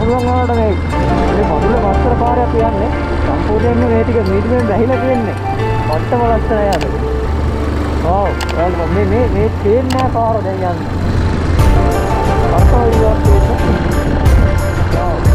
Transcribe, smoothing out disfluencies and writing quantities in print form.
පුළුවන් වුණාට මේ මඩුල පස්සට පාරේ අපි යන්නේ සම්පූර්ණයෙන්ම මේ ටික මීටරෙන් වැහිලා තියෙන්නේ. පට්ටම ලස්සනයි අද. ඔව් මේ තේන්නේ නැහැ පාර දැන් යන්නේ. පට්ටම ඉවත් තියෙන්නේ. ඔව්